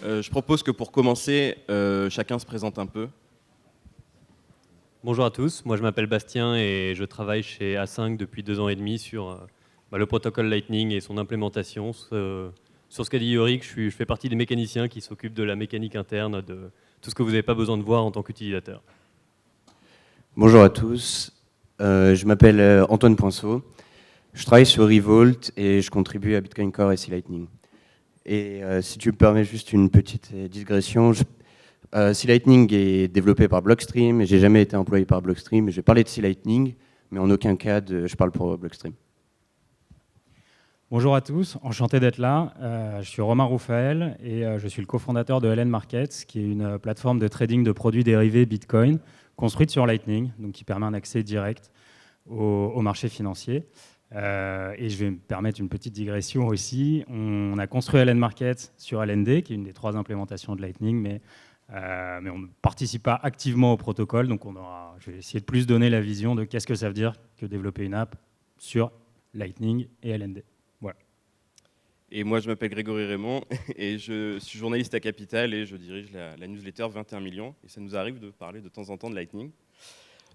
Je propose que pour commencer, chacun se présente un peu. Bonjour à tous, moi je m'appelle Bastien et je travaille chez A5 depuis 2 ans et demi sur le protocole Lightning et son implémentation. Sur ce qu'a dit Yorick, je fais partie des mécaniciens qui s'occupent de la mécanique interne, de tout ce que vous n'avez pas besoin de voir en tant qu'utilisateur. Bonjour à tous, je m'appelle Antoine Poinceau, je travaille sur Revolt et je contribue à Bitcoin Core et C-Lightning. Et si tu me permets juste une petite digression, C-Lightning est développé par Blockstream et j'ai jamais été employé par Blockstream. Je vais parler de C-Lightning, mais en aucun cas je parle pour Blockstream. Bonjour à tous, enchanté d'être là. Je suis Romain Roufaël et je suis le cofondateur de LN Markets, qui est une plateforme de trading de produits dérivés Bitcoin construite sur Lightning, donc qui permet un accès direct au marché financier. Et je vais me permettre une petite digression aussi. On a construit LN Markets sur LND, qui est une des 3 implémentations de Lightning, mais on ne participe pas activement au protocole. Donc je vais essayer de plus donner la vision de qu'est-ce que ça veut dire que développer une app sur Lightning et LND. Voilà. Et moi, je m'appelle Grégory Raymond et je suis journaliste à Capital et je dirige la newsletter 21 millions. Et ça nous arrive de parler de temps en temps de Lightning.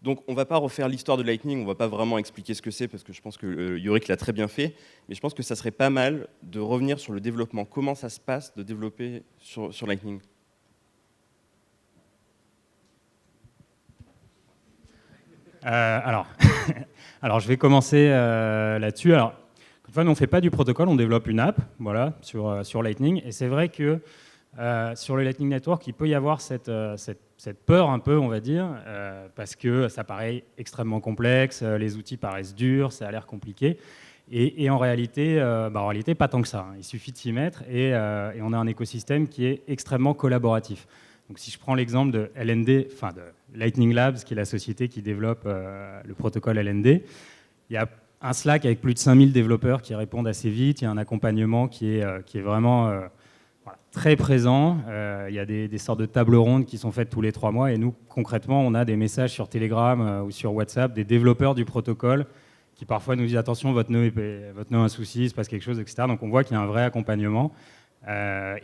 Donc, on ne va pas refaire l'histoire de Lightning, on ne va pas vraiment expliquer ce que c'est, parce que je pense que Yorick l'a très bien fait. Mais je pense que ça serait pas mal de revenir sur le développement. Comment ça se passe de développer sur Lightning ? Alors, je vais commencer là-dessus. Alors, une fois, nous, on ne fait pas du protocole, on développe une app, voilà, sur Lightning. Et c'est vrai que sur le Lightning Network, il peut y avoir cette peur un peu, on va dire, parce que ça paraît extrêmement complexe, les outils paraissent durs, ça a l'air compliqué. Et en réalité, pas tant que ça. Il suffit de s'y mettre et on a un écosystème qui est extrêmement collaboratif. Donc, si je prends l'exemple de LND, enfin de Lightning Labs, qui est la société qui développe le protocole LND, il y a un Slack avec plus de 5000 développeurs qui répondent assez vite. Il y a un accompagnement qui est vraiment très présent. Il y a des sortes de tables rondes qui sont faites tous les 3 mois. Et nous, concrètement, on a des messages sur Telegram ou sur WhatsApp des développeurs du protocole qui parfois nous disent « Attention, votre nœud a un souci, il se passe quelque chose, etc. » Donc on voit qu'il y a un vrai accompagnement.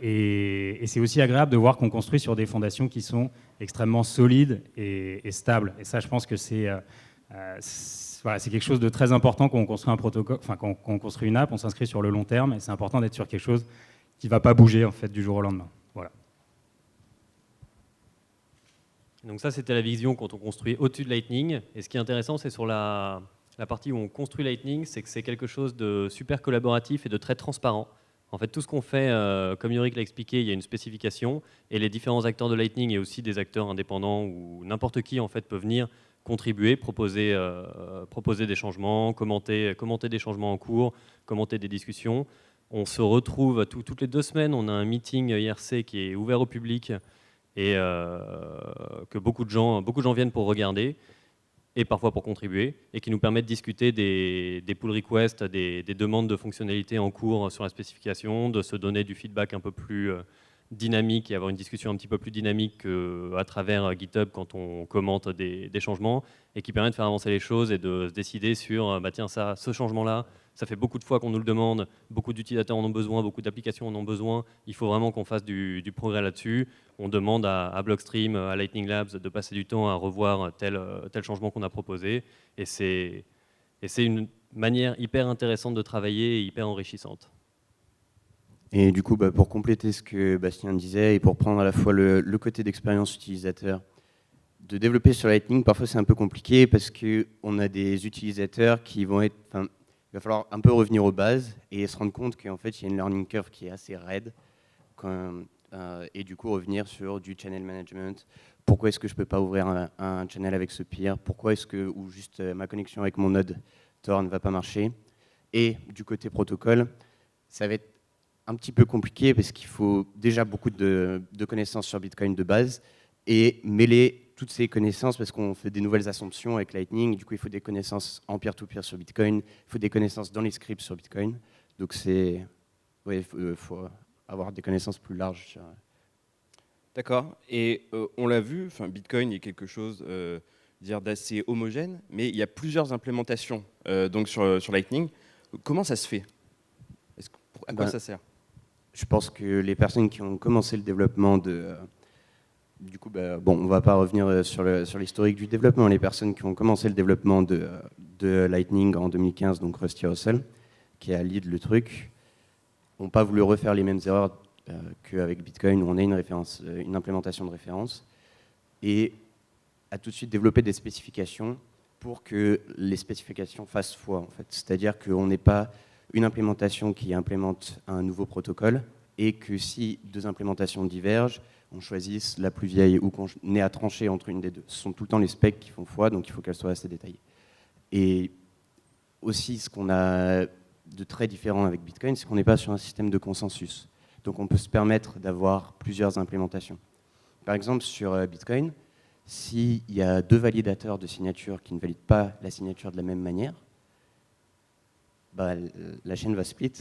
Et c'est aussi agréable de voir qu'on construit sur des fondations qui sont extrêmement solides et stables. Et ça, je pense que c'est quelque chose de très important quand on construit un protocole, enfin quand on construit une app, on s'inscrit sur le long terme et c'est important d'être sur quelque chose qui ne va pas bouger en fait du jour au lendemain. Voilà. Donc ça, c'était la vision quand on construit au-dessus de Lightning. Et ce qui est intéressant, c'est sur la partie où on construit Lightning, c'est que c'est quelque chose de super collaboratif et de très transparent. En fait, tout ce qu'on fait, comme Yorick l'a expliqué, il y a une spécification et les différents acteurs de Lightning et aussi des acteurs indépendants où n'importe qui en fait peut venir contribuer, proposer des changements, commenter des changements en cours, commenter des discussions. On se retrouve toutes les 2 semaines, on a un meeting IRC qui est ouvert au public et que beaucoup de gens viennent pour regarder et parfois pour contribuer, et qui nous permet de discuter des pull requests, des demandes de fonctionnalités en cours sur la spécification, de se donner du feedback un peu plus dynamique et avoir une discussion un petit peu plus dynamique à travers GitHub quand on commente des changements, et qui permet de faire avancer les choses et de se décider sur tiens, ce changement-là, ça fait beaucoup de fois qu'on nous le demande, beaucoup d'utilisateurs en ont besoin, beaucoup d'applications en ont besoin, il faut vraiment qu'on fasse du progrès là-dessus. On demande à Blockstream, à Lightning Labs de passer du temps à revoir tel changement qu'on a proposé, et c'est une manière hyper intéressante de travailler et hyper enrichissante. Et du coup, pour compléter ce que Bastien disait et pour prendre à la fois le côté d'expérience utilisateur, de développer sur Lightning, parfois c'est un peu compliqué parce qu'on a des utilisateurs qui vont être... Il va falloir un peu revenir aux bases et se rendre compte qu'en fait, il y a une learning curve qui est assez raide. Et du coup, revenir sur du channel management. Pourquoi est-ce que je ne peux pas ouvrir un channel avec ce peer? Pourquoi est-ce que ou juste ma connexion avec mon node Tor ne va pas marcher? Et du côté protocole, ça va être un petit peu compliqué parce qu'il faut déjà beaucoup de connaissances sur Bitcoin de base et mêler toutes ces connaissances parce qu'on fait des nouvelles assumptions avec Lightning. Du coup, il faut des connaissances en peer-to-peer sur Bitcoin. Il faut des connaissances dans les scripts sur Bitcoin. Donc, il faut avoir des connaissances plus larges. D'accord. Et on l'a vu, Bitcoin est quelque chose d'assez homogène, mais il y a plusieurs implémentations donc sur Lightning. Comment ça se fait? À quoi ça sert? je pense que les personnes qui ont commencé le développement du coup, bon, on ne va pas revenir sur l'historique du développement. Les personnes qui ont commencé le développement de Lightning en 2015, donc Rusty Russell, qui a lead le truc, n'ont pas voulu refaire les mêmes erreurs qu'avec Bitcoin, où on a une implémentation de référence, et a tout de suite développé des spécifications pour que les spécifications fassent foi, en fait. C'est-à-dire qu'on n'ait pas une implémentation qui implémente un nouveau protocole, et que si deux implémentations divergent, on choisisse la plus vieille ou qu'on ait à trancher entre une des deux. Ce sont tout le temps les specs qui font foi, donc il faut qu'elles soient assez détaillées. Et aussi, ce qu'on a de très différent avec Bitcoin, c'est qu'on n'est pas sur un système de consensus. Donc on peut se permettre d'avoir plusieurs implémentations. Par exemple, sur Bitcoin, s'il y a deux validateurs de signature qui ne valident pas la signature de la même manière, la chaîne va split.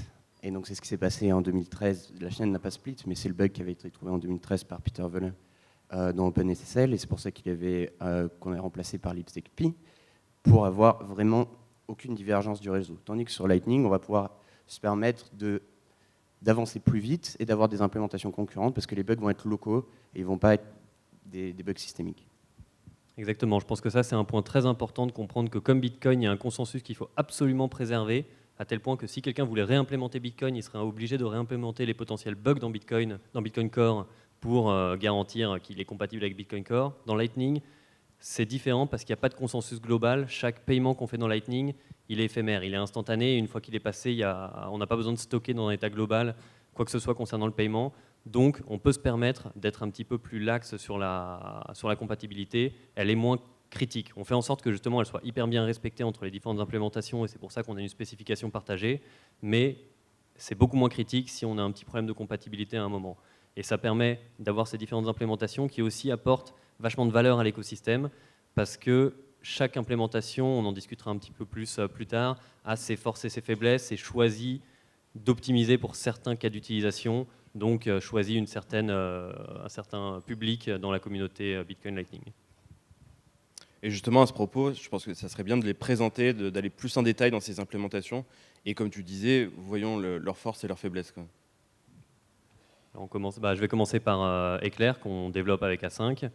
Et donc c'est ce qui s'est passé en 2013. La chaîne n'a pas split, mais c'est le bug qui avait été trouvé en 2013 par Peter Wölle dans OpenSSL, et c'est pour ça qu'on a remplacé par lipstick-p, pour avoir vraiment aucune divergence du réseau. Tandis que sur Lightning, on va pouvoir se permettre d'avancer plus vite et d'avoir des implémentations concurrentes, parce que les bugs vont être locaux et ils ne vont pas être des bugs systémiques. Exactement, je pense que ça c'est un point très important de comprendre que comme Bitcoin, il y a un consensus qu'il faut absolument préserver, à tel point que si quelqu'un voulait réimplémenter Bitcoin, il serait obligé de réimplémenter les potentiels bugs dans Bitcoin Core pour garantir qu'il est compatible avec Bitcoin Core. Dans Lightning, c'est différent parce qu'il n'y a pas de consensus global. Chaque paiement qu'on fait dans Lightning, il est éphémère, il est instantané. Une fois qu'il est passé, on n'a pas besoin de stocker dans un état global quoi que ce soit concernant le paiement. Donc, on peut se permettre d'être un petit peu plus laxe sur la compatibilité. Elle est moins critique. On fait en sorte que justement elle soit hyper bien respectée entre les différentes implémentations, et c'est pour ça qu'on a une spécification partagée, mais c'est beaucoup moins critique si on a un petit problème de compatibilité à un moment. Et ça permet d'avoir ces différentes implémentations qui aussi apportent vachement de valeur à l'écosystème, parce que chaque implémentation, on en discutera un petit peu plus tard, a ses forces et ses faiblesses et choisit d'optimiser pour certains cas d'utilisation, donc choisit un certain public dans la communauté Bitcoin Lightning. Et justement, à ce propos, je pense que ça serait bien de les présenter, d'aller plus en détail dans ces implémentations. Et comme tu disais, voyons leurs forces et leurs faiblesses. Je vais commencer par Eclair, qu'on développe avec A5.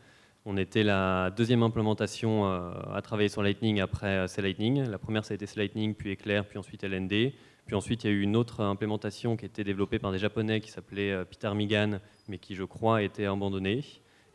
On était la deuxième implémentation à travailler sur Lightning après C-Lightning. La première, ça a été C-Lightning, puis Eclair, puis ensuite LND. Puis ensuite, il y a eu une autre implémentation qui a été développée par des Japonais qui s'appelait Peter Migan, mais qui, je crois, a été abandonnée.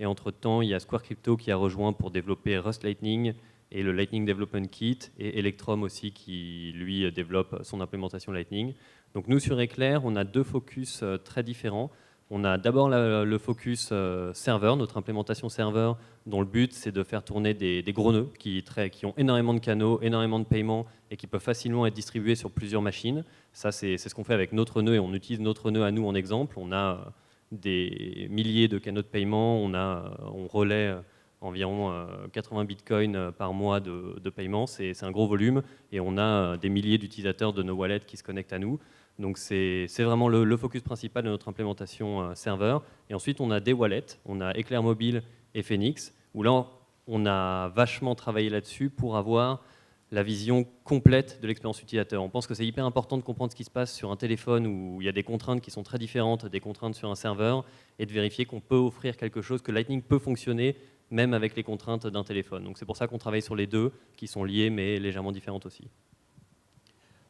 Et entre-temps, il y a Square Crypto qui a rejoint pour développer Rust Lightning et le Lightning Development Kit, et Electrum aussi qui, lui, développe son implémentation Lightning. Donc nous, sur Eclair, on a deux focus très différents. On a d'abord le focus serveur, notre implémentation serveur, dont le but, c'est de faire tourner des gros nœuds qui ont énormément de canaux, énormément de paiements, et qui peuvent facilement être distribués sur plusieurs machines. Ça, c'est ce qu'on fait avec notre nœud, et on utilise notre nœud à nous en exemple. On a des milliers de canaux de paiement, on relaie environ 80 bitcoins par mois de paiement, c'est un gros volume, et on a des milliers d'utilisateurs de nos wallets qui se connectent à nous. Donc c'est vraiment le focus principal de notre implémentation serveur. Et ensuite on a des wallets, on a Eclair Mobile et Phoenix, où là on a vachement travaillé là-dessus pour avoir la vision complète de l'expérience utilisateur. On pense que c'est hyper important de comprendre ce qui se passe sur un téléphone où il y a des contraintes qui sont très différentes des contraintes sur un serveur, et de vérifier qu'on peut offrir quelque chose, que Lightning peut fonctionner même avec les contraintes d'un téléphone. Donc c'est pour ça qu'on travaille sur les deux, qui sont liées mais légèrement différentes aussi.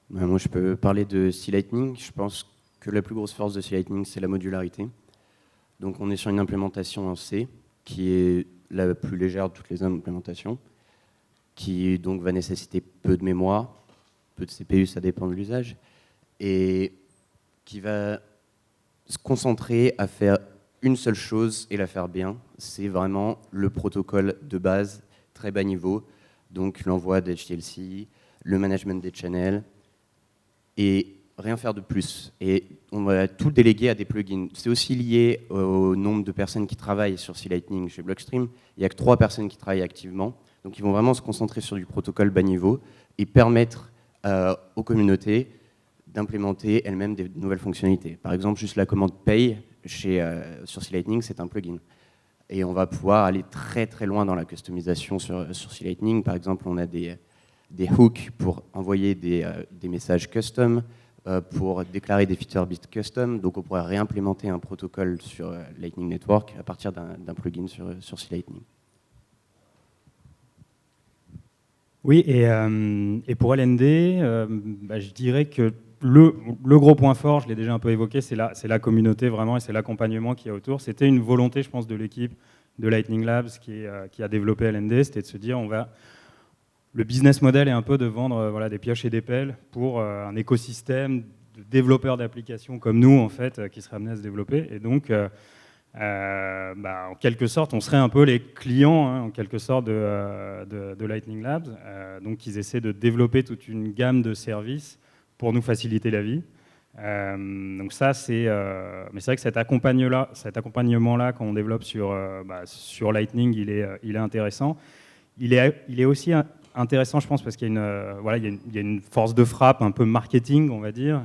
Moi je peux parler de C-Lightning. Je pense que la plus grosse force de C-Lightning, c'est la modularité. Donc on est sur une implémentation en C, qui est la plus légère de toutes les implémentations, qui donc va nécessiter peu de mémoire, peu de CPU, ça dépend de l'usage, et qui va se concentrer à faire une seule chose et la faire bien. C'est vraiment le protocole de base, très bas niveau, donc l'envoi d'HTLC, le management des channels, et rien faire de plus. Et on va tout déléguer à des plugins. C'est aussi lié au nombre de personnes qui travaillent sur C-Lightning chez Blockstream. Il n'y a que 3 personnes qui travaillent activement. Donc ils vont vraiment se concentrer sur du protocole bas niveau et permettre aux communautés d'implémenter elles-mêmes des nouvelles fonctionnalités. Par exemple, juste la commande pay sur C-Lightning, c'est un plugin. Et on va pouvoir aller très très loin dans la customisation sur C-Lightning. Par exemple, on a des hooks pour envoyer des messages custom, pour déclarer des features bits custom. Donc on pourrait réimplémenter un protocole sur Lightning Network à partir d'un plugin sur C-Lightning. Oui, et pour LND, je dirais que le gros point fort, je l'ai déjà un peu évoqué, c'est la communauté vraiment et c'est l'accompagnement qu'il y a autour. C'était une volonté, je pense, de l'équipe de Lightning Labs qui a développé LND, c'était de se dire le business model est un peu de vendre des pioches et des pelles pour un écosystème de développeurs d'applications comme nous, en fait, qui seraient amenés à se développer. Et donc, en quelque sorte, on serait un peu les clients, en quelque sorte, de Lightning Labs. Donc, ils essaient de développer toute une gamme de services pour nous faciliter la vie. Donc ça, mais c'est vrai que cet accompagnement-là, quand on développe sur Lightning, il est intéressant. Il est aussi intéressant, je pense, parce qu'il y a une force de frappe un peu marketing, on va dire.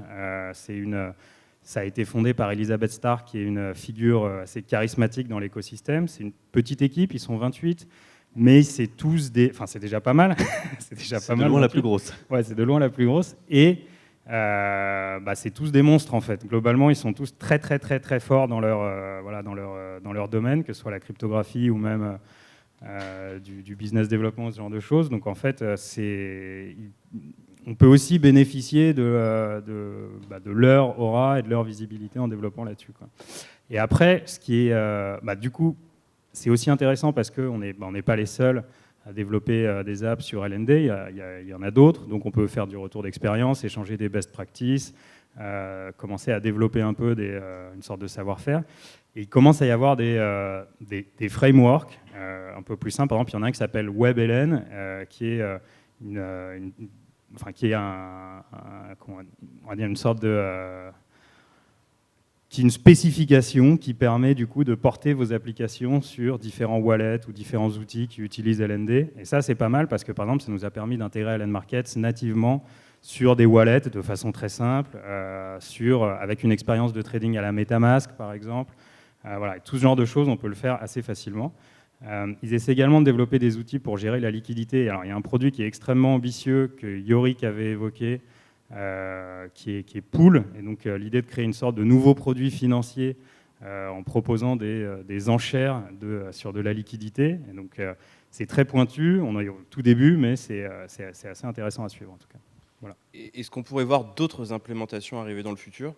Ça a été fondé par Elizabeth Starr, qui est une figure assez charismatique dans l'écosystème. C'est une petite équipe, ils sont 28, mais c'est tous c'est déjà pas mal. C'est de loin la plus grosse. Ouais, c'est de loin la plus grosse. Et c'est tous des monstres, en fait. Globalement, ils sont tous très, très, très, très forts dans leur domaine, que ce soit la cryptographie ou même du business développement, ce genre de choses. Donc, en fait, on peut aussi bénéficier de leur aura et de leur visibilité en développant là-dessus, quoi. Et après, ce qui est, du coup, c'est aussi intéressant parce qu'on n'est pas les seuls à développer des apps sur LND, il y en a d'autres, donc on peut faire du retour d'expérience, échanger des best practices, commencer à développer un peu une sorte de savoir-faire. Et il commence à y avoir des frameworks un peu plus simples. Par exemple, il y en a un qui s'appelle WebLN, qui est une sorte de... qui est une spécification qui permet du coup de porter vos applications sur différents wallets ou différents outils qui utilisent LND. Et ça, c'est pas mal parce que, par exemple, ça nous a permis d'intégrer LN Markets nativement sur des wallets de façon très simple, avec une expérience de trading à la MetaMask, par exemple. Voilà, tout ce genre de choses, on peut le faire assez facilement. Ils essaient également de développer des outils pour gérer la liquidité. Alors, il y a un produit qui est extrêmement ambitieux que Yorick avait évoqué, qui est Pool, et donc l'idée de créer une sorte de nouveau produit financier en proposant des enchères sur de la liquidité. Et donc c'est très pointu, on est au tout début, mais c'est assez intéressant à suivre en tout cas. Voilà. Est-ce qu'on pourrait voir d'autres implémentations arriver dans le futur ?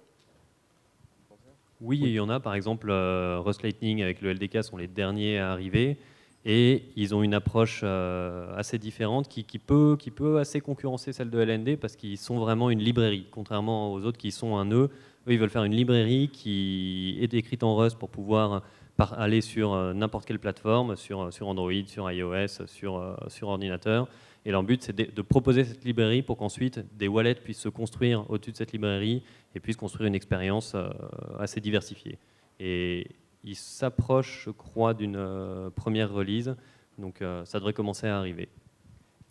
Oui, il y en a. Par exemple, Rust Lightning avec le LDK sont les derniers à arriver. Et ils ont une approche assez différente qui peut assez concurrencer celle de LND parce qu'ils sont vraiment une librairie, contrairement aux autres qui sont un nœud. Eux, ils veulent faire une librairie qui est écrite en Rust pour pouvoir aller sur n'importe quelle plateforme, sur Android, sur iOS, sur ordinateur. Et leur but, c'est de proposer cette librairie pour qu'ensuite des wallets puissent se construire au-dessus de cette librairie et puissent construire une expérience assez diversifiée. Et il s'approche, je crois, d'une première release, donc ça devrait commencer à arriver.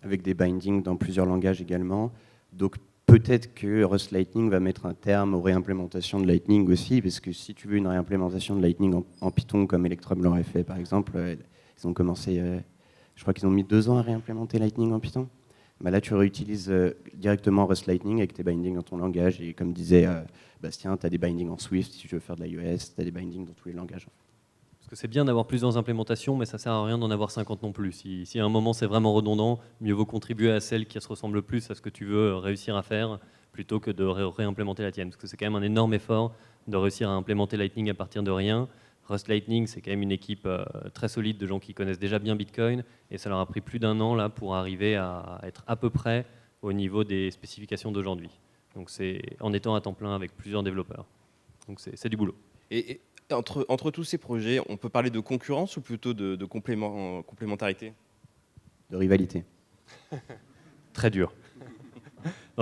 Avec des bindings dans plusieurs langages également. Donc peut-être que Rust Lightning va mettre un terme aux réimplémentations de Lightning aussi, parce que si tu veux une réimplémentation de Lightning en Python, comme Electrum l'aurait fait par exemple, ils ont commencé, je crois qu'ils ont mis 2 ans à réimplémenter Lightning en Python. Là, tu réutilises directement Rust Lightning avec tes bindings dans ton langage. Et comme disait Bastien, tu as des bindings en Swift si tu veux faire de l'iOS, tu as des bindings dans tous les langages. Parce que c'est bien d'avoir plusieurs implémentations, mais ça ne sert à rien d'en avoir 50 non plus. Si à un moment c'est vraiment redondant, mieux vaut contribuer à celle qui se ressemble le plus à ce que tu veux réussir à faire, plutôt que de réimplémenter la tienne. Parce que c'est quand même un énorme effort de réussir à implémenter Lightning à partir de rien. Rust Lightning, c'est quand même une équipe très solide de gens qui connaissent déjà bien Bitcoin, et ça leur a pris plus d'1 an là, pour arriver à être à peu près au niveau des spécifications d'aujourd'hui. Donc c'est en étant à temps plein avec plusieurs développeurs. Donc c'est du boulot. Et entre tous ces projets, on peut parler de concurrence ou plutôt de complémentarité ? De rivalité. Très dur.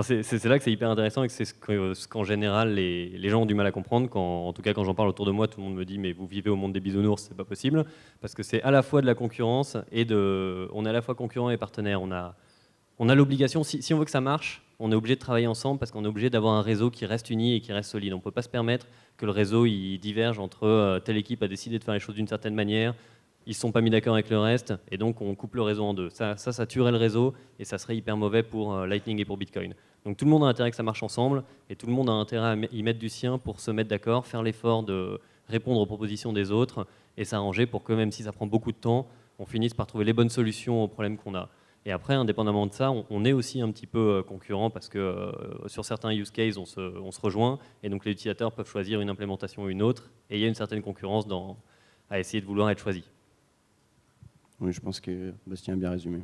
C'est là que c'est hyper intéressant et que c'est ce qu'en général les gens ont du mal à comprendre. En tout cas, quand j'en parle autour de moi, tout le monde me dit mais vous vivez au monde des bisounours, c'est pas possible. Parce que c'est à la fois de la concurrence on est à la fois concurrent et partenaire. On a l'obligation, si on veut que ça marche, on est obligé de travailler ensemble parce qu'on est obligé d'avoir un réseau qui reste uni et qui reste solide. On ne peut pas se permettre que le réseau il diverge entre telle équipe a décidé de faire les choses d'une certaine manière, ils ne sont pas mis d'accord avec le reste, et donc on coupe le réseau en deux. Ça tuerait le réseau, et ça serait hyper mauvais pour Lightning et pour Bitcoin. Donc tout le monde a intérêt que ça marche ensemble, et tout le monde a intérêt à y mettre du sien pour se mettre d'accord, faire l'effort de répondre aux propositions des autres, et s'arranger pour que même si ça prend beaucoup de temps, on finisse par trouver les bonnes solutions aux problèmes qu'on a. Et après, indépendamment de ça, on est aussi un petit peu concurrent parce que sur certains use cases, on se rejoint, et donc les utilisateurs peuvent choisir une implémentation ou une autre, et il y a une certaine concurrence à essayer de vouloir être choisi. Oui, je pense que Bastien a bien résumé.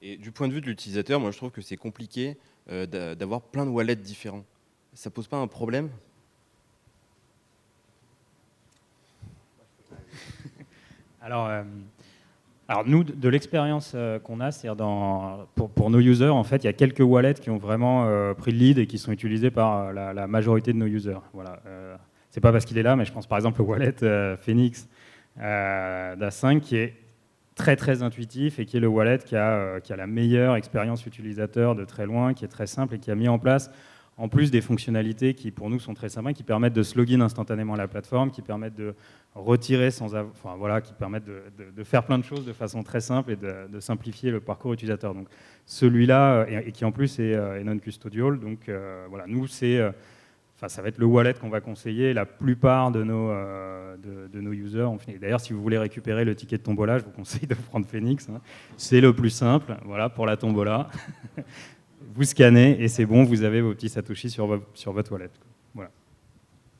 Et du point de vue de l'utilisateur, moi je trouve que c'est compliqué d'avoir plein de wallets différents. Ça pose pas un problème? Alors nous, de l'expérience qu'on a, c'est-à-dire pour nos users, en fait, il y a quelques wallets qui ont vraiment pris le lead et qui sont utilisés par la majorité de nos users. Voilà. C'est pas parce qu'il est là, mais je pense par exemple au wallet Phoenix d'A5 qui est très très intuitif et qui est le wallet qui a la meilleure expérience utilisateur de très loin, qui est très simple et qui a mis en place en plus des fonctionnalités qui pour nous sont très sympas, qui permettent de se login instantanément à la plateforme, qui permettent de retirer qui permettent de faire plein de choses de façon très simple et de simplifier le parcours utilisateur. Donc celui-là, et qui en plus est non-custodial, donc voilà, nous ça va être le wallet qu'on va conseiller. La plupart de nos users, d'ailleurs, si vous voulez récupérer le ticket de tombola, je vous conseille de prendre Phoenix. Hein. C'est le plus simple, voilà, pour la tombola. Vous scannez et c'est bon, vous avez vos petits Satoshi sur votre wallet. Voilà.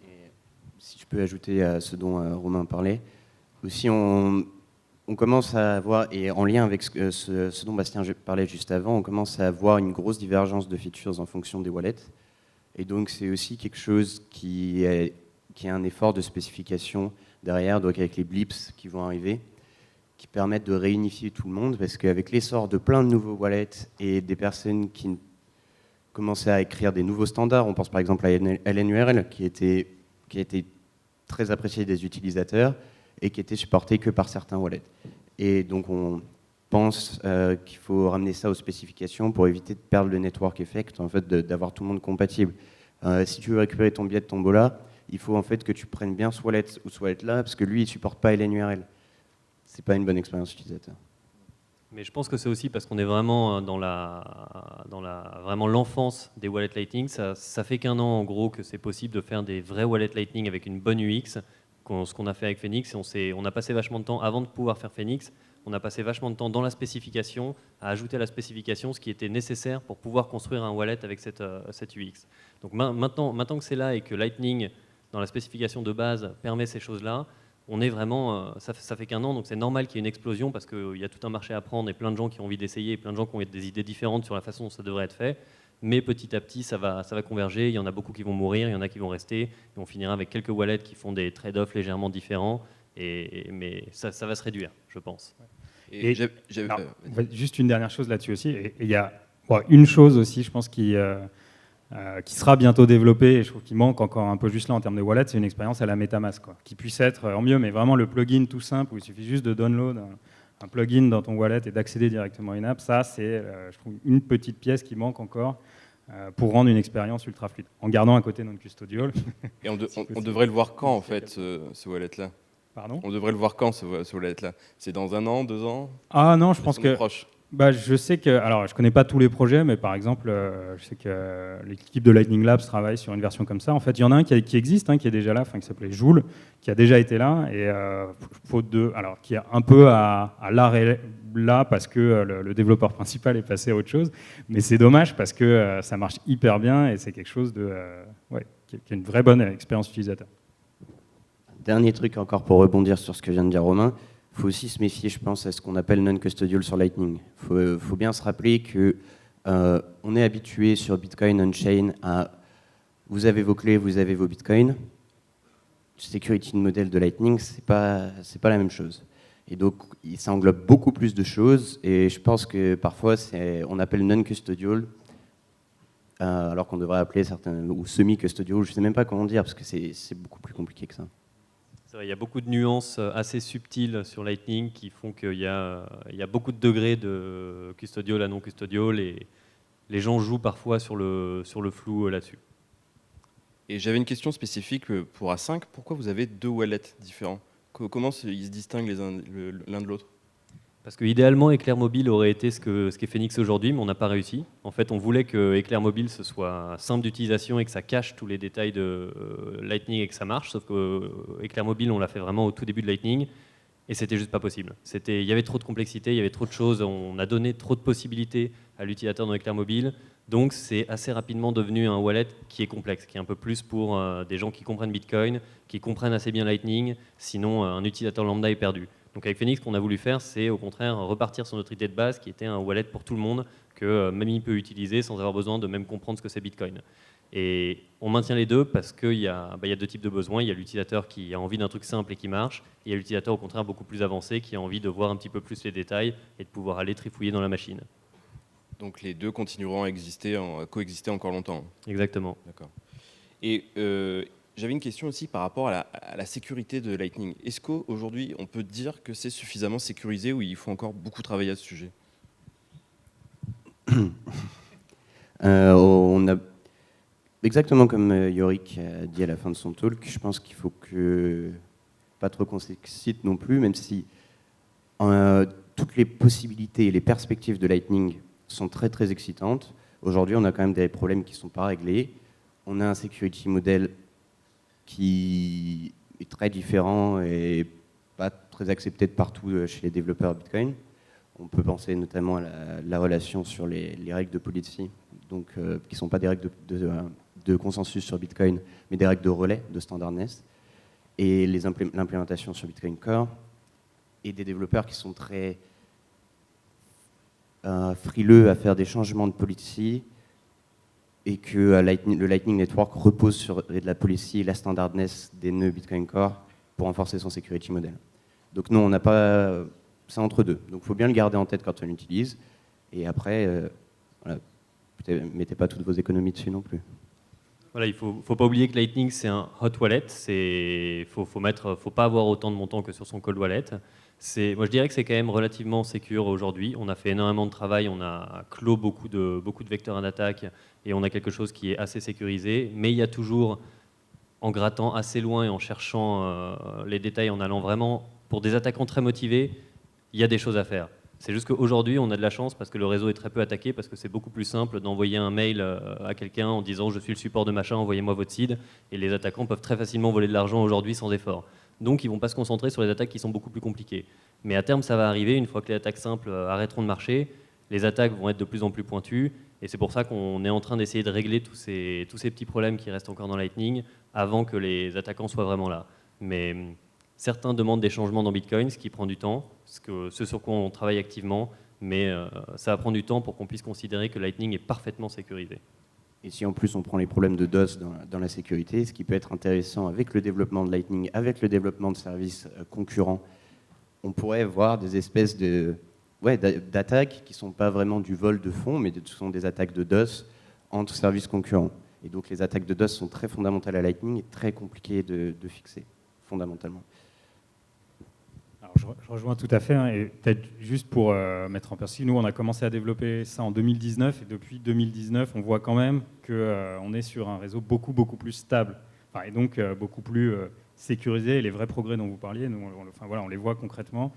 Et si je peux ajouter à ce dont Romain parlait, aussi on commence à voir, et en lien avec ce dont Bastien parlait juste avant, on commence à voir une grosse divergence de features en fonction des wallets. Et donc c'est aussi quelque chose qui est un effort de spécification derrière, donc avec les blips qui vont arriver, qui permettent de réunifier tout le monde, parce qu'avec l'essor de plein de nouveaux wallets et des personnes qui commençaient à écrire des nouveaux standards, on pense par exemple à LNURL, qui a été très apprécié des utilisateurs et qui était supporté que par certains wallets. Et donc on pense qu'il faut ramener ça aux spécifications pour éviter de perdre le network effect, en fait, d'avoir tout le monde compatible. Si tu veux récupérer ton billet de tombola, il faut en fait que tu prennes bien ce wallet ou ce wallet-là, parce que lui, il ne supporte pas LNURL. C'est pas une bonne expérience utilisateur. Mais je pense que c'est aussi parce qu'on est vraiment dans vraiment l'enfance des wallets Lightning. Ça fait qu'1 an en gros que c'est possible de faire des vrais wallets Lightning avec une bonne UX, ce qu'on a fait avec Phoenix. Et on a passé vachement de temps avant de pouvoir faire Phoenix. On a passé vachement de temps dans la spécification, à ajouter à la spécification ce qui était nécessaire pour pouvoir construire un wallet avec cette UX. Donc maintenant que c'est là et que Lightning, dans la spécification de base, permet ces choses-là, on est vraiment, ça fait qu'1 an, donc c'est normal qu'il y ait une explosion parce qu'il y a tout un marché à prendre et plein de gens qui ont envie d'essayer et plein de gens qui ont des idées différentes sur la façon dont ça devrait être fait. Mais petit à petit, ça va converger. Il y en a beaucoup qui vont mourir, il y en a qui vont rester. Et on finira avec quelques wallets qui font des trade-offs légèrement différents. Mais ça va se réduire, je pense. Juste une dernière chose là-dessus aussi. Et il y a une chose aussi, je pense, qui sera bientôt développée, et je trouve qu'il manque encore un peu juste là en termes de wallet, c'est une expérience à la MetaMask, quoi, qui puisse être en mieux, mais vraiment le plugin tout simple où il suffit juste de download un plugin dans ton wallet et d'accéder directement à une app. Ça, c'est, je trouve, une petite pièce qui manque encore pour rendre une expérience ultra fluide, en gardant un côté non-custodial. Et on devrait le voir quand, en fait, ce wallet-là? Pardon ? On devrait le voir quand, ce wallet-là? C'est dans 1 an, 2 ans? Ah non, je pense que... Proche. Je sais que, alors je connais pas tous les projets, mais par exemple, je sais que l'équipe de Lightning Labs travaille sur une version comme ça. En fait, il y en a un qui existe, qui est déjà là, qui s'appelait Joule, qui a déjà été là, et alors qui est un peu à l'arrêt là parce que le développeur principal est passé à autre chose. Mais c'est dommage parce que ça marche hyper bien et c'est quelque chose qui est une vraie bonne expérience utilisateur. Dernier truc encore pour rebondir sur ce que vient de dire Romain. Il faut aussi se méfier, je pense, à ce qu'on appelle non-custodial sur Lightning. Il faut bien se rappeler qu'on est habitué sur Bitcoin on-chain à vous avez vos clés, vous avez vos bitcoins. Security model de Lightning, c'est pas la même chose. Et donc, ça englobe beaucoup plus de choses. Et je pense que parfois, on appelle non-custodial, alors qu'on devrait appeler certains, ou semi-custodial, je ne sais même pas comment dire, parce que c'est beaucoup plus compliqué que ça. Il y a beaucoup de nuances assez subtiles sur Lightning qui font qu'il y a beaucoup de degrés de custodial à non custodial et les gens jouent parfois sur le flou là-dessus. Et j'avais une question spécifique pour A5. Pourquoi vous avez 2 wallets différents? Comment ils se distinguent l'un de l'autre? Parce que idéalement, Eclair Mobile aurait été ce qu'est Phoenix aujourd'hui, mais on n'a pas réussi. En fait, on voulait que Eclair Mobile ce soit simple d'utilisation et que ça cache tous les détails de Lightning et que ça marche. Sauf que Eclair Mobile, on l'a fait vraiment au tout début de Lightning et c'était juste pas possible. Il y avait trop de complexité, il y avait trop de choses. On a donné trop de possibilités à l'utilisateur dans Eclair Mobile. Donc, c'est assez rapidement devenu un wallet qui est complexe, qui est un peu plus pour des gens qui comprennent Bitcoin, qui comprennent assez bien Lightning. Sinon, un utilisateur lambda est perdu. Donc avec Phoenix, ce qu'on a voulu faire, c'est au contraire repartir sur notre idée de base qui était un wallet pour tout le monde que Mamie peut utiliser sans avoir besoin de même comprendre ce que c'est Bitcoin. Et on maintient les deux parce qu'il y a deux types de besoins. Il y a l'utilisateur qui a envie d'un truc simple et qui marche, et il y a l'utilisateur au contraire beaucoup plus avancé qui a envie de voir un petit peu plus les détails et de pouvoir aller trifouiller dans la machine. Donc les deux continueront à coexister encore longtemps. Exactement. D'accord. Et j'avais une question aussi par rapport à la sécurité de Lightning. Est-ce qu'aujourd'hui, on peut dire que c'est suffisamment sécurisé ou il faut encore beaucoup travailler à ce sujet? On a exactement comme Yorick a dit à la fin de son talk, je pense qu'il faut pas trop qu'on s'excite non plus, même si toutes les possibilités et les perspectives de Lightning sont très très excitantes. Aujourd'hui, on a quand même des problèmes qui ne sont pas réglés. On a un security model qui est très différent et pas très accepté de partout chez les développeurs Bitcoin. On peut penser notamment à la relation sur les règles de policy, donc, qui ne sont pas des règles de consensus sur Bitcoin, mais des règles de relais, de standardness, et l'implémentation sur Bitcoin Core, et des développeurs qui sont très frileux à faire des changements de policy, et que le Lightning Network repose sur la policy et la standardness des nœuds Bitcoin Core pour renforcer son security model. Donc non, on n'a pas... C'est entre deux. Donc il faut bien le garder en tête quand on l'utilise. Et après, voilà, mettez pas toutes vos économies dessus non plus. Voilà, il ne faut pas oublier que Lightning, c'est un hot wallet. Il ne faut pas avoir autant de montants que sur son cold wallet. Moi, je dirais que c'est quand même relativement sécure aujourd'hui. On a fait énormément de travail, on a clos beaucoup de vecteurs d'attaque et on a quelque chose qui est assez sécurisé. Mais il y a toujours, en grattant assez loin et en cherchant les détails, en allant vraiment pour des attaquants très motivés, il y a des choses à faire. C'est juste qu'aujourd'hui, on a de la chance parce que le réseau est très peu attaqué, parce que c'est beaucoup plus simple d'envoyer un mail à quelqu'un en disant « je suis le support de machin, envoyez-moi votre seed » et les attaquants peuvent très facilement voler de l'argent aujourd'hui sans effort. Donc ils ne vont pas se concentrer sur les attaques qui sont beaucoup plus compliquées. Mais à terme, ça va arriver, une fois que les attaques simples arrêteront de marcher, les attaques vont être de plus en plus pointues, et c'est pour ça qu'on est en train d'essayer de régler tous ces petits problèmes qui restent encore dans Lightning avant que les attaquants soient vraiment là. Mais certains demandent des changements dans Bitcoin, ce qui prend du temps, ce sur quoi on travaille activement, mais ça va prendre du temps pour qu'on puisse considérer que Lightning est parfaitement sécurisé. Et si en plus on prend les problèmes de DOS dans la sécurité, ce qui peut être intéressant avec le développement de Lightning, avec le développement de services concurrents, on pourrait voir des espèces d'attaques qui ne sont pas vraiment du vol de fonds, mais ce sont des attaques de DOS entre services concurrents. Et donc les attaques de DOS sont très fondamentales à Lightning et très compliquées de fixer, fondamentalement. Alors, je rejoins tout à fait, hein, et peut-être juste pour mettre en perspective, nous on a commencé à développer ça en 2019 et depuis 2019 on voit quand même qu'on est sur un réseau beaucoup plus stable, et donc beaucoup plus sécurisé, et les vrais progrès dont vous parliez, nous, on les voit concrètement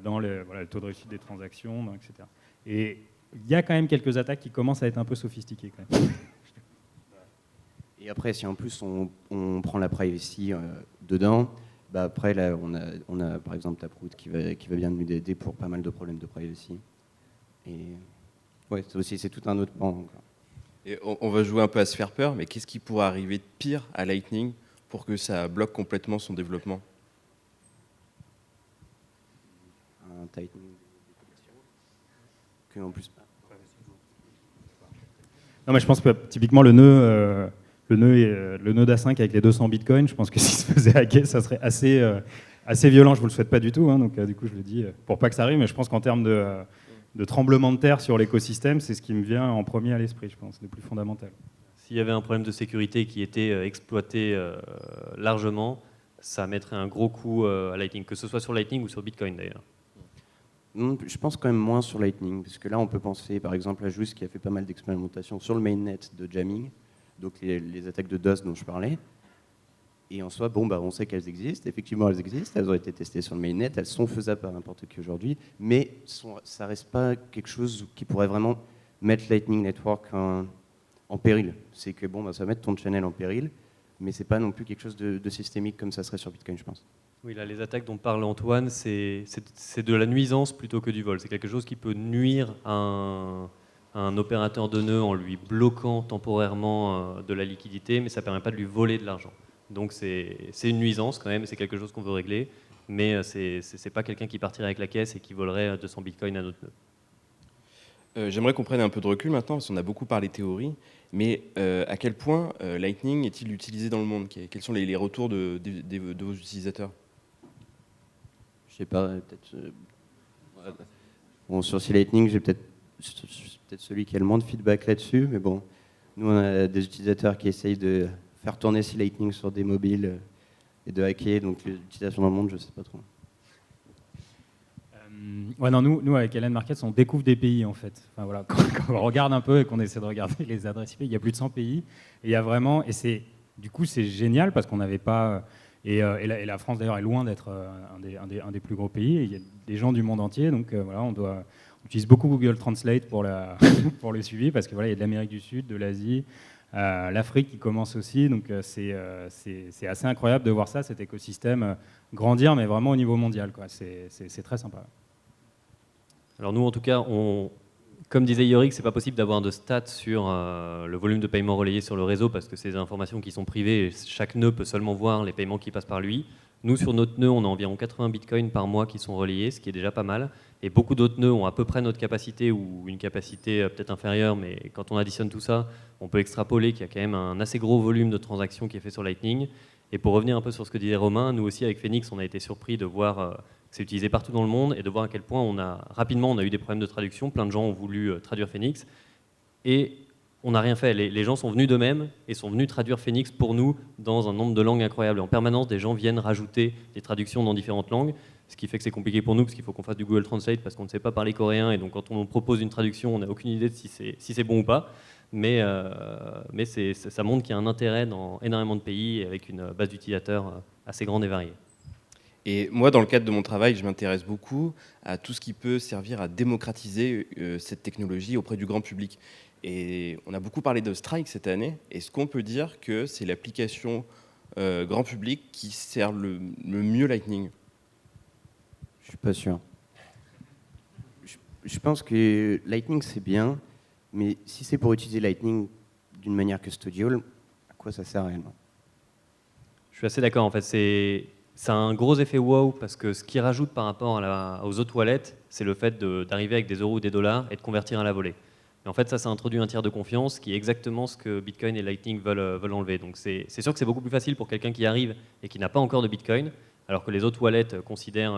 dans le taux de réussite des transactions, etc. Et il y a quand même quelques attaques qui commencent à être un peu sophistiquées quand même. Et après, si en plus on prend la privacy dedans, après là, on a par exemple Taproot qui va bien nous aider pour pas mal de problèmes de privacy. Et ouais, c'est tout un autre pan encore. Et on va jouer un peu à se faire peur, mais qu'est-ce qui pourrait arriver de pire à Lightning pour que ça bloque complètement son développement? Un tightening que en plus. Non, mais je pense que typiquement le nœud d'A5 avec les 200 bitcoins, je pense que s'il se faisait hacker, ça serait assez violent. Je vous le souhaite pas du tout, hein, donc du coup je le dis pour pas que ça arrive, mais je pense qu'en termes de tremblement de terre sur l'écosystème, c'est ce qui me vient en premier à l'esprit, je pense, le plus fondamental. S'il y avait un problème de sécurité qui était exploité largement, ça mettrait un gros coup à Lightning, que ce soit sur Lightning ou sur Bitcoin d'ailleurs. Je pense quand même moins sur Lightning, parce que là on peut penser par exemple à Juice qui a fait pas mal d'expérimentations sur le mainnet de jamming, donc les attaques de DOS dont je parlais. Et en soi, bon, bah, on sait qu'elles existent. Effectivement, elles existent. Elles ont été testées sur le mainnet. Elles sont faisables par n'importe qui aujourd'hui. Mais ça reste pas quelque chose qui pourrait vraiment mettre Lightning Network en péril. C'est que bon, bah, ça va mettre ton channel en péril, mais c'est pas non plus quelque chose de systémique comme ça serait sur Bitcoin, je pense. Oui, là, les attaques dont parle Antoine, c'est de la nuisance plutôt que du vol. C'est quelque chose qui peut nuire à un opérateur de nœud en lui bloquant temporairement de la liquidité, mais ça ne permet pas de lui voler de l'argent. Donc c'est une nuisance quand même, c'est quelque chose qu'on veut régler, mais ce n'est pas quelqu'un qui partirait avec la caisse et qui volerait 200 bitcoins à notre nœud. J'aimerais qu'on prenne un peu de recul maintenant, parce qu'on a beaucoup parlé théorie, mais à quel point Lightning est-il utilisé dans le monde? Quels sont les retours de vos utilisateurs? Je sais pas, peut-être. Bon, sur C-Lightning, j'ai peut-être celui qui a le moins de feedback là-dessus, mais bon, nous on a des utilisateurs qui essayent de faire tourner C-Lightning sur des mobiles et de hacker, donc les utilisations dans le monde, je sais pas trop. Ouais, non, nous avec Helen Markets, on découvre des pays en fait. Enfin, voilà, quand on regarde un peu et qu'on essaie de regarder les adresses IP, il y a plus de 100 pays. Et il y a vraiment, du coup c'est génial parce qu'on n'avait pas. Et la France d'ailleurs est loin d'être un des plus gros pays. Et il y a des gens du monde entier, donc voilà, on utilise beaucoup Google Translate pour le suivi parce que voilà, il y a de l'Amérique du Sud, de l'Asie, l'Afrique qui commence aussi. Donc c'est assez incroyable de voir ça, cet écosystème grandir, mais vraiment au niveau mondial, quoi. C'est très sympa. Alors nous, en tout cas, comme disait Yorick, c'est pas possible d'avoir de stats sur le volume de paiements relayés sur le réseau parce que c'est des informations qui sont privées et chaque nœud peut seulement voir les paiements qui passent par lui. Nous, sur notre nœud, on a environ 80 bitcoins par mois qui sont relayés, ce qui est déjà pas mal. Et beaucoup d'autres nœuds ont à peu près notre capacité ou une capacité peut-être inférieure, mais quand on additionne tout ça, on peut extrapoler qu'il y a quand même un assez gros volume de transactions qui est fait sur Lightning. Et pour revenir un peu sur ce que disait Romain, nous aussi avec Phoenix, on a été surpris de voir que c'est utilisé partout dans le monde et de voir à quel point on a eu des problèmes de traduction. Plein de gens ont voulu traduire Phoenix et on n'a rien fait. Les gens sont venus d'eux-mêmes et sont venus traduire Phoenix pour nous dans un nombre de langues incroyable. En permanence, des gens viennent rajouter des traductions dans différentes langues, ce qui fait que c'est compliqué pour nous parce qu'il faut qu'on fasse du Google Translate parce qu'on ne sait pas parler coréen et donc quand on propose une traduction, on n'a aucune idée de si c'est bon ou pas. Mais ça montre qu'il y a un intérêt dans énormément de pays et avec une base d'utilisateurs assez grande et variée. Et moi, dans le cadre de mon travail, je m'intéresse beaucoup à tout ce qui peut servir à démocratiser cette technologie auprès du grand public. Et on a beaucoup parlé de Strike cette année. Est-ce qu'on peut dire que c'est l'application grand public qui sert le mieux Lightning? Je suis pas sûr. Je pense que Lightning c'est bien, mais si c'est pour utiliser Lightning d'une manière custodial, à quoi ça sert réellement? Je suis assez d'accord. En fait, ça a un gros effet wow parce que ce qui rajoute par rapport aux autres wallets, c'est le fait d'arriver avec des euros ou des dollars et de convertir à la volée. Et en fait, ça introduit un tiers de confiance qui est exactement ce que Bitcoin et Lightning veulent enlever. Donc c'est sûr que c'est beaucoup plus facile pour quelqu'un qui arrive et qui n'a pas encore de Bitcoin, alors que les autres wallets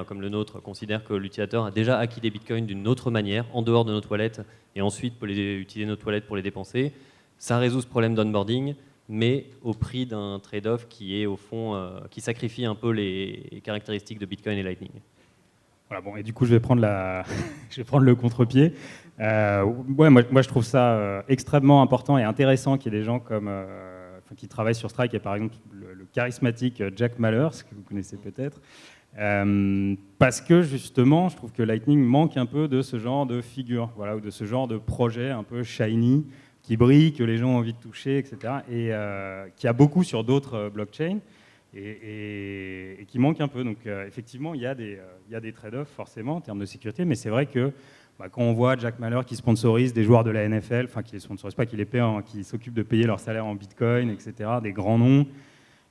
comme le nôtre, considèrent que l'utilisateur a déjà acquis des Bitcoins d'une autre manière, en dehors de notre wallet, et ensuite peut utiliser notre wallet pour les dépenser. Ça résout ce problème d'onboarding, mais au prix d'un trade-off qui est au fond qui sacrifie un peu les caractéristiques de Bitcoin et Lightning. Voilà, bon, et du coup, je vais prendre le contre-pied. Ouais, moi, je trouve ça extrêmement important et intéressant qu'il y ait des gens qui travaillent sur Strike. Il y a par exemple le charismatique Jack Mallers, que vous connaissez peut-être. Parce que justement, je trouve que Lightning manque un peu de ce genre de figure, voilà, ou de ce genre de projet un peu shiny, qui brille, que les gens ont envie de toucher, etc. Et qui a beaucoup sur d'autres blockchains. Et qui manque un peu. Donc effectivement, il y a des trade-offs forcément en termes de sécurité, mais c'est vrai que quand on voit Jack Mallers qui sponsorise des joueurs de la NFL, enfin qui les sponsorise pas, qui les paie, qui s'occupe de payer leur salaire en Bitcoin, etc., des grands noms,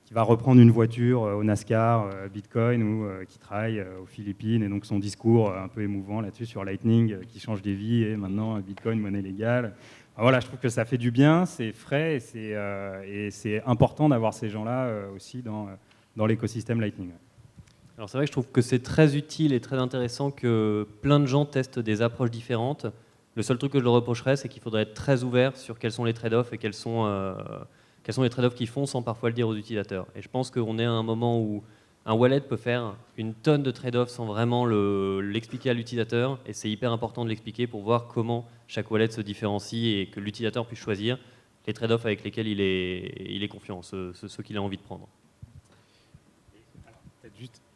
qui va reprendre une voiture au NASCAR Bitcoin ou qui travaille aux Philippines, et donc son discours un peu émouvant là-dessus sur Lightning qui change des vies et maintenant Bitcoin, monnaie légale. Voilà, je trouve que ça fait du bien, c'est frais et c'est important d'avoir ces gens-là aussi dans l'écosystème Lightning. Alors c'est vrai que je trouve que c'est très utile et très intéressant que plein de gens testent des approches différentes. Le seul truc que je leur reprocherais, c'est qu'il faudrait être très ouvert sur quels sont les trade-offs et quels sont les trade-offs qu'ils font sans parfois le dire aux utilisateurs. Et je pense qu'on est à un moment où un wallet peut faire une tonne de trade-offs sans vraiment l'expliquer à l'utilisateur, et c'est hyper important de l'expliquer pour voir comment chaque wallet se différencie et que l'utilisateur puisse choisir les trade-offs avec lesquels il est confiant, ceux qu'il a envie de prendre.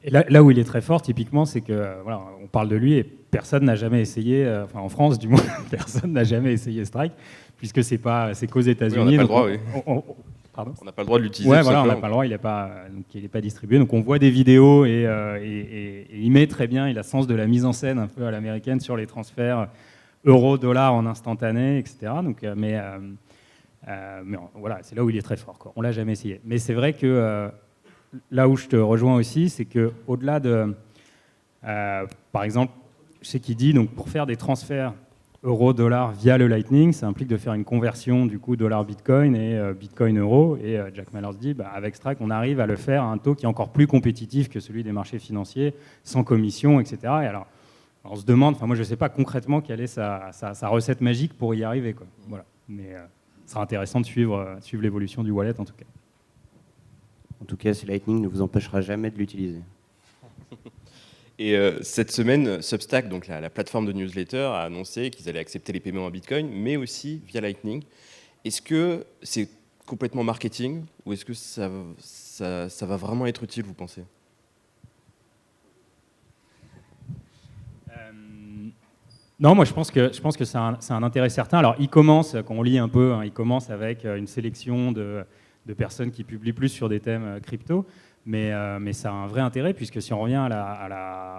Et là où il est très fort, typiquement, c'est que voilà, on parle de lui et personne n'a jamais essayé, enfin en France du moins, personne n'a jamais essayé Strike, puisque c'est qu'aux États-Unis. Oui, on n'a pas le droit, oui. Pardon ? On n'a pas le droit de l'utiliser. Ouais, voilà, on n'a pas le droit, il n'est pas distribué. Donc on voit des vidéos et il met très bien, il a sens de la mise en scène un peu à l'américaine sur les transferts euro-dollar en instantané, etc. Donc, mais voilà, c'est là où il est très fort, quoi. On l'a jamais essayé. Mais c'est vrai que là où je te rejoins aussi, c'est que au-delà de, par exemple, je sais qu'il dit donc pour faire des transferts euro-dollar via le Lightning, ça implique de faire une conversion du coup dollar-bitcoin et bitcoin-euro. Et Jack Mallers dit, avec Strike, on arrive à le faire à un taux qui est encore plus compétitif que celui des marchés financiers, sans commission, etc. Et alors on se demande, enfin moi je ne sais pas concrètement quelle est sa recette magique pour y arriver, quoi. Voilà. Mais ce sera intéressant de suivre l'évolution du wallet en tout cas. En tout cas, ce Lightning ne vous empêchera jamais de l'utiliser. Et cette semaine, Substack, donc la plateforme de newsletter, a annoncé qu'ils allaient accepter les paiements en Bitcoin, mais aussi via Lightning. Est-ce que c'est complètement marketing ou est-ce que ça va vraiment être utile, vous pensez ? Non, moi je pense que c'est un intérêt certain. Alors il commence, quand on lit un peu, il commence avec une sélection de personnes qui publient plus sur des thèmes crypto. Mais ça a un vrai intérêt, puisque si on revient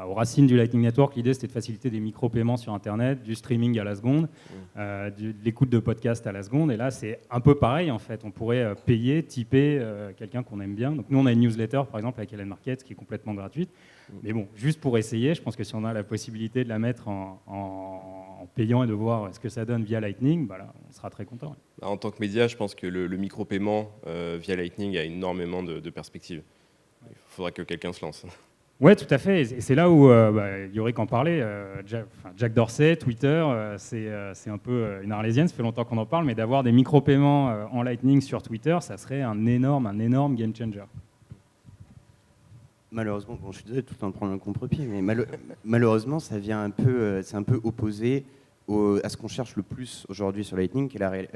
aux racines du Lightning Network, l'idée c'était de faciliter des micro-paiements sur Internet, du streaming à la seconde, de l'écoute de podcasts à la seconde. Et là, c'est un peu pareil en fait. On pourrait payer, tiper quelqu'un qu'on aime bien. Donc nous, on a une newsletter par exemple avec Helen Markets qui est complètement gratuite. Mais bon, juste pour essayer, je pense que si on a la possibilité de la mettre en payant et de voir ce que ça donne via Lightning, là, on sera très content. En tant que média, je pense que le micro-paiement via Lightning a énormément de perspectives. Il faudra que quelqu'un se lance. Oui, tout à fait. Et c'est là où Yorick en parlait. Jack Dorsey, Twitter, c'est un peu une arlésienne. Ça fait longtemps qu'on en parle, mais d'avoir des micro-paiements en Lightning sur Twitter, ça serait un énorme game changer. Malheureusement, je suis désolé de tout le temps prendre un contre-pied, mais malheureusement, ça vient c'est un peu opposé à ce qu'on cherche le plus aujourd'hui sur Lightning, qui est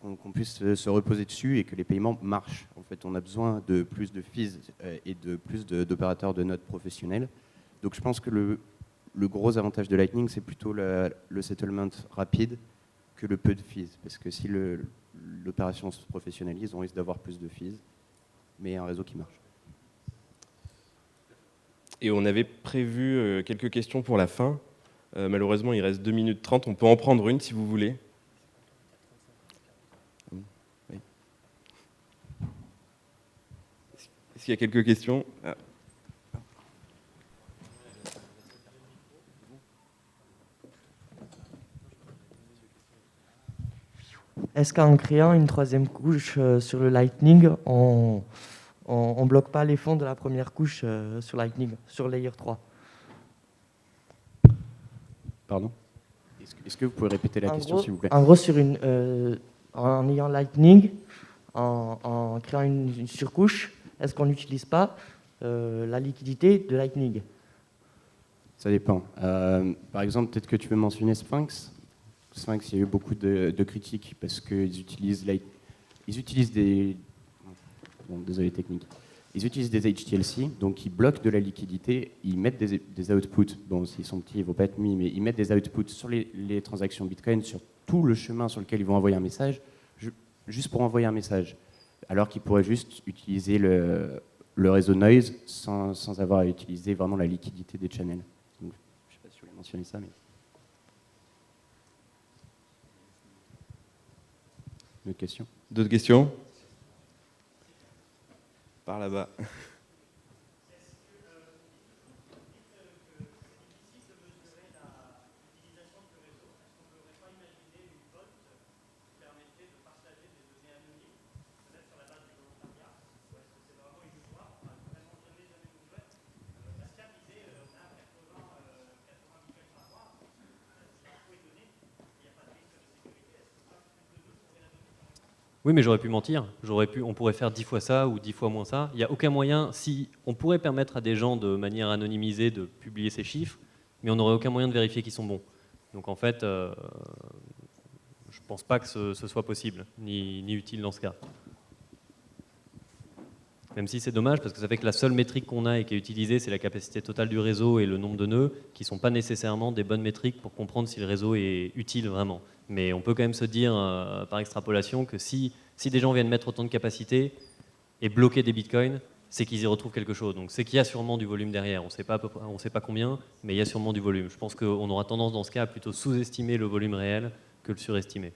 qu'on puisse se reposer dessus et que les paiements marchent. En fait, on a besoin de plus de fees et de plus d'opérateurs de notes professionnels. Donc je pense que le gros avantage de Lightning, c'est plutôt le settlement rapide que le peu de fees. Parce que si l'opération se professionnalise, on risque d'avoir plus de fees, mais un réseau qui marche. Et on avait prévu quelques questions pour la fin. Malheureusement, il reste 2 minutes 30. On peut en prendre une si vous voulez. Oui. Est-ce qu'il y a quelques questions ? Est-ce qu'en créant une troisième couche sur le Lightning, on ne bloque pas les fonds de la première couche sur Lightning, sur Layer 3 ? Pardon ? Est-ce que vous pouvez répéter la question, s'il vous plaît ? En gros, en ayant Lightning, en créant une surcouche, est-ce qu'on n'utilise pas la liquidité de Lightning ? Ça dépend. Par exemple, peut-être que tu veux mentionner Sphinx. Sphinx, il y a eu beaucoup de critiques parce qu'ils utilisent des... Bon, désolé technique. Ils utilisent des HTLC, donc ils bloquent de la liquidité, ils mettent des outputs, bon s'ils sont petits ils ne vont pas être mis, mais ils mettent des outputs sur les transactions Bitcoin, sur tout le chemin sur lequel ils vont envoyer un message, juste pour envoyer un message, alors qu'ils pourraient juste utiliser le réseau Noise sans avoir à utiliser vraiment la liquidité des channels. Donc, je ne sais pas si je voulais mentionner ça, mais... D'autres questions ? D'autres questions ? Par là-bas. Oui, mais j'aurais pu mentir. On pourrait faire 10 fois ça ou 10 fois moins ça. Il n'y a aucun moyen. Si on pourrait permettre à des gens de manière anonymisée de publier ces chiffres, mais on n'aurait aucun moyen de vérifier qu'ils sont bons. Donc en fait, je ne pense pas que ce soit possible, ni utile dans ce cas. Même si c'est dommage, parce que ça fait que la seule métrique qu'on a et qui est utilisée, c'est la capacité totale du réseau et le nombre de nœuds, qui ne sont pas nécessairement des bonnes métriques pour comprendre si le réseau est utile vraiment. Mais on peut quand même se dire, par extrapolation, que si des gens viennent mettre autant de capacité et bloquer des bitcoins, c'est qu'ils y retrouvent quelque chose. Donc c'est qu'il y a sûrement du volume derrière. On ne sait pas combien, mais il y a sûrement du volume. Je pense qu'on aura tendance dans ce cas à plutôt sous-estimer le volume réel que le surestimer.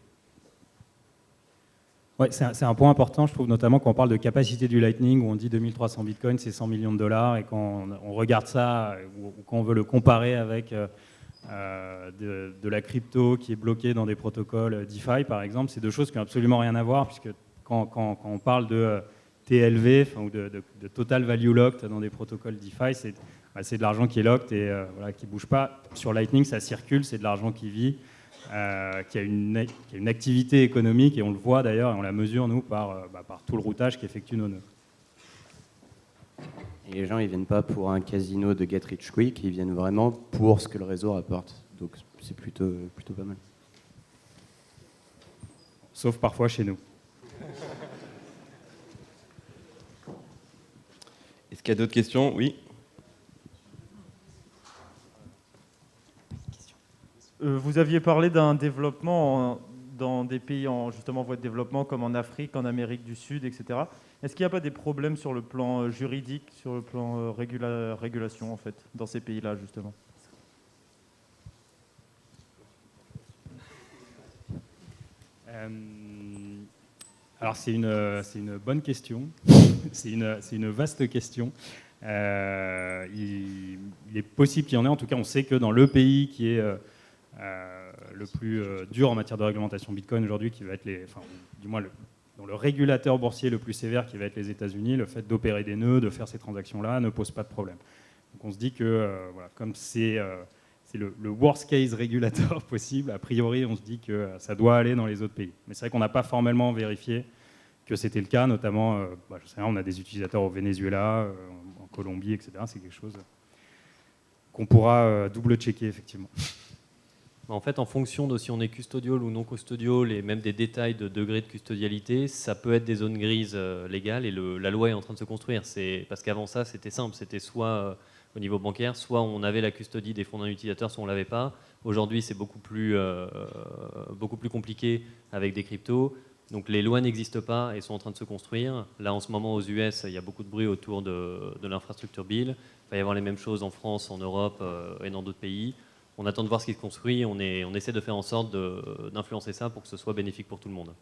Ouais, c'est un point important, je trouve, notamment quand on parle de capacité du Lightning, où on dit 2300 bitcoins, c'est 100 millions de dollars, et quand on regarde ça, ou quand on veut le comparer avec de la crypto qui est bloquée dans des protocoles DeFi, par exemple, c'est deux choses qui n'ont absolument rien à voir, puisque quand on parle de TLV, ou de Total Value Locked dans des protocoles DeFi, c'est de l'argent qui est locked et voilà, qui ne bouge pas. Sur Lightning, ça circule, c'est de l'argent qui vit. Qui a une activité économique, et on le voit d'ailleurs, et on la mesure, nous, par tout le routage qu'effectuent nos nœuds. Et les gens, ils viennent pas pour un casino de Get Rich Quick, ils viennent vraiment pour ce que le réseau rapporte. Donc c'est plutôt pas mal. Sauf parfois chez nous. Est-ce qu'il y a d'autres questions? Oui. Vous aviez parlé d'un développement dans des pays en justement voie de développement comme en Afrique, en Amérique du Sud, etc. Est-ce qu'il n'y a pas des problèmes sur le plan juridique, sur le plan régulation en fait, dans ces pays-là justement? Alors c'est une bonne question, c'est une vaste question. Il est possible qu'il y en ait, en tout cas on sait que dans le pays qui est le plus dur en matière de réglementation Bitcoin aujourd'hui, qui va être dans le régulateur boursier le plus sévère, qui va être les États-Unis, le fait d'opérer des nœuds, de faire ces transactions-là, ne pose pas de problème. Donc on se dit que comme c'est le worst case régulateur possible, a priori on se dit que ça doit aller dans les autres pays. Mais c'est vrai qu'on n'a pas formellement vérifié que c'était le cas, notamment, je sais pas, on a des utilisateurs au Venezuela, en Colombie, etc. C'est quelque chose qu'on pourra double-checker effectivement. En fait, en fonction de si on est custodial ou non custodial et même des détails de degré de custodialité, ça peut être des zones grises légales et la loi est en train de se construire. Parce qu'avant ça, c'était simple, c'était soit au niveau bancaire, soit on avait la custodie des fonds d'un utilisateur, soit on ne l'avait pas. Aujourd'hui, c'est beaucoup plus compliqué avec des cryptos. Donc les lois n'existent pas et sont en train de se construire. Là, en ce moment, aux US, il y a beaucoup de bruit autour de l'infrastructure bill. Il va y avoir les mêmes choses en France, en Europe et dans d'autres pays. On attend de voir ce qui se construit, on essaie de faire en sorte d'influencer ça pour que ce soit bénéfique pour tout le monde.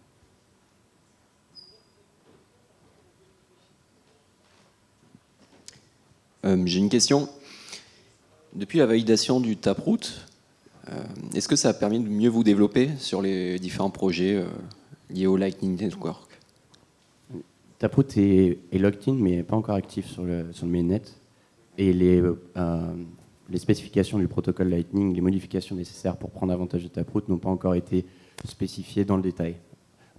J'ai une question. Depuis la validation du Taproot, est-ce que ça a permis de mieux vous développer sur les différents projets liés au Lightning Network? Taproot est locked in, mais pas encore actif sur le mainnet. Et les spécifications du protocole Lightning, les modifications nécessaires pour prendre avantage de Taproot n'ont pas encore été spécifiées dans le détail.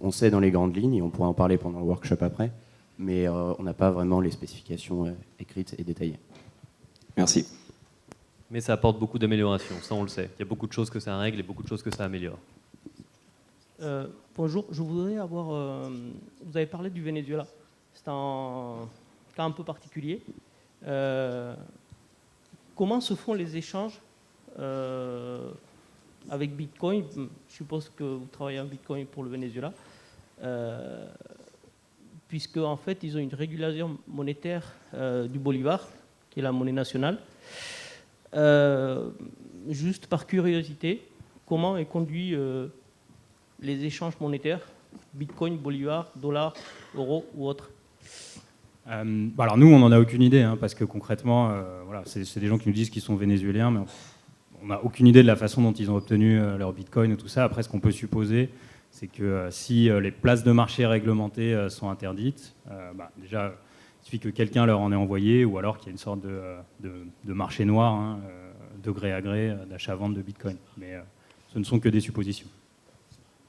On sait dans les grandes lignes, et on pourra en parler pendant le workshop après, mais on n'a pas vraiment les spécifications écrites et détaillées. Merci. Mais ça apporte beaucoup d'améliorations, ça on le sait. Il y a beaucoup de choses que ça règle et beaucoup de choses que ça améliore. Bonjour, je voudrais avoir... vous avez parlé du Venezuela. C'est un cas un peu particulier. Comment se font les échanges avec Bitcoin? Je suppose que vous travaillez en Bitcoin pour le Venezuela. Puisque en fait, ils ont une régulation monétaire du bolivar, qui est la monnaie nationale. Juste par curiosité, comment est conduit les échanges monétaires, Bitcoin, bolivar, dollar, euro ou autre? Alors nous, on n'en a aucune idée, parce que concrètement, c'est des gens qui nous disent qu'ils sont vénézuéliens, mais on n'a aucune idée de la façon dont ils ont obtenu leur bitcoin et tout ça. Après, ce qu'on peut supposer, c'est que si les places de marché réglementées sont interdites, déjà, il suffit que quelqu'un leur en ait envoyé, ou alors qu'il y a une sorte de marché noir, de gré à gré, d'achat-vente de bitcoin. Mais ce ne sont que des suppositions.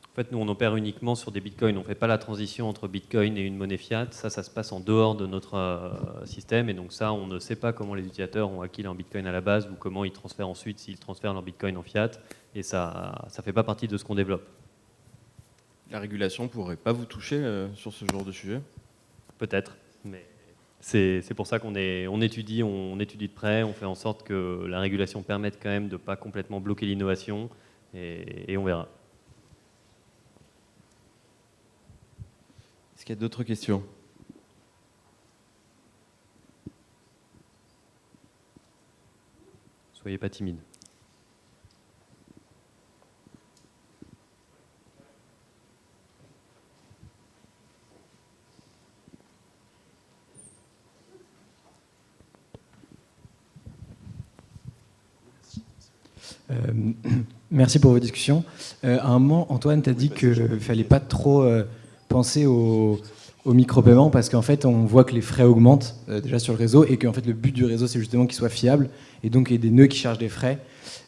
En fait, nous, on opère uniquement sur des bitcoins. On ne fait pas la transition entre bitcoin et une monnaie fiat. Ça se passe en dehors de notre système. Et donc ça, on ne sait pas comment les utilisateurs ont acquis leur bitcoin à la base ou comment ils transfèrent ensuite s'ils transfèrent leur bitcoin en fiat. Et ça ne fait pas partie de ce qu'on développe. La régulation ne pourrait pas vous toucher sur ce genre de sujet? Peut-être, mais C'est pour ça qu'on étudie de près, on fait en sorte que la régulation permette quand même de ne pas complètement bloquer l'innovation, et on verra. Est-ce qu'il y a d'autres questions? Soyez pas timide. Merci pour vos discussions. À un moment, Antoine, tu as dit qu'il ne fallait pas trop penser au micro-paiement parce qu'en fait, on voit que les frais augmentent déjà sur le réseau et qu'en fait, le but du réseau, c'est justement qu'il soit fiable et donc il y a des nœuds qui chargent des frais.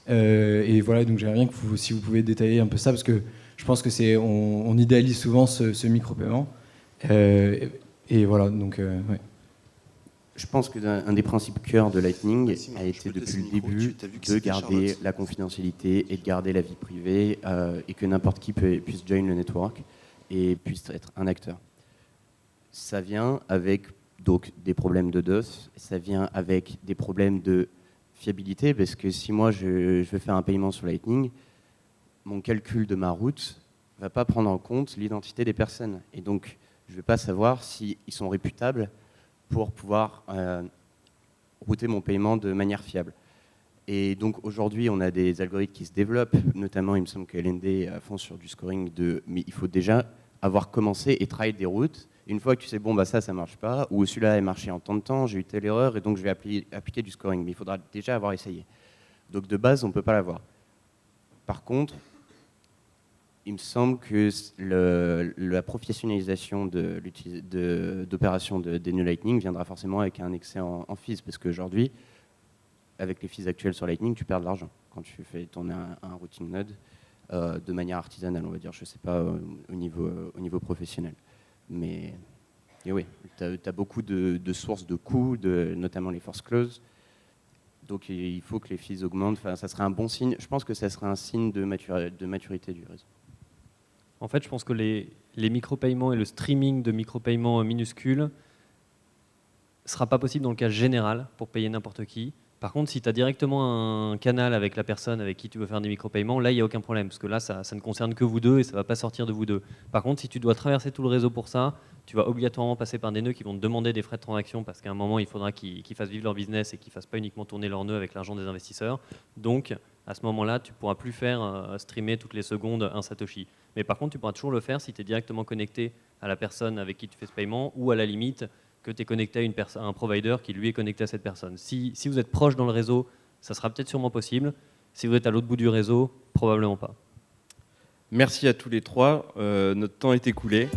Et voilà, donc j'aimerais bien que si vous pouvez détailler un peu ça parce que je pense que on idéalise souvent ce micro-paiement. Et voilà, donc ouais. Je pense qu'un des principes cœurs de Lightning a été depuis le début de garder la confidentialité et de garder la vie privée et que n'importe qui puisse join le network et puisse être un acteur. Ça vient avec donc des problèmes de DOS, ça vient avec des problèmes de fiabilité parce que si moi je veux faire un paiement sur Lightning, mon calcul de ma route ne va pas prendre en compte l'identité des personnes et donc je ne vais pas savoir s'ils sont réputables pour pouvoir router mon paiement de manière fiable. Et donc aujourd'hui, on a des algorithmes qui se développent, notamment il me semble que LND font sur du scoring mais il faut déjà avoir commencé et travailler des routes. Une fois que tu sais, bon, bah ça marche pas, ou celui-là a marché en tant de temps, j'ai eu telle erreur, et donc je vais appliquer du scoring. Mais il faudra déjà avoir essayé. Donc de base, on ne peut pas l'avoir. Par contre, il me semble que la professionnalisation d'opérations des nœuds Lightning viendra forcément avec un excès en fees, parce qu'aujourd'hui, avec les fees actuelles sur Lightning, tu perds de l'argent quand tu fais tourner un routing node de manière artisanale, on va dire, je ne sais pas, au niveau professionnel. Mais oui, tu as beaucoup de sources de coûts, notamment les force clauses. Donc il faut que les fees augmentent. Enfin, ça serait un bon signe. Je pense que ça serait un signe de maturité du réseau. En fait, je pense que les micro-paiements et le streaming de micro-paiements minuscules ne sera pas possible dans le cas général pour payer n'importe qui. Par contre, si tu as directement un canal avec la personne avec qui tu veux faire des micro-paiements, là, il n'y a aucun problème, parce que là, ça ne concerne que vous deux et ça ne va pas sortir de vous deux. Par contre, si tu dois traverser tout le réseau pour ça, tu vas obligatoirement passer par des nœuds qui vont te demander des frais de transaction, parce qu'à un moment, il faudra qu'ils fassent vivre leur business et qu'ils ne fassent pas uniquement tourner leurs nœuds avec l'argent des investisseurs. Donc, à ce moment-là, tu ne pourras plus faire streamer toutes les secondes un Satoshi. Mais par contre, tu pourras toujours le faire si tu es directement connecté à la personne avec qui tu fais ce paiement, ou à la limite, que tu es connecté à un provider qui lui est connecté à cette personne. Si vous êtes proche dans le réseau, ça sera peut-être sûrement possible. Si vous êtes à l'autre bout du réseau, probablement pas. Merci à tous les trois. Notre temps est écoulé.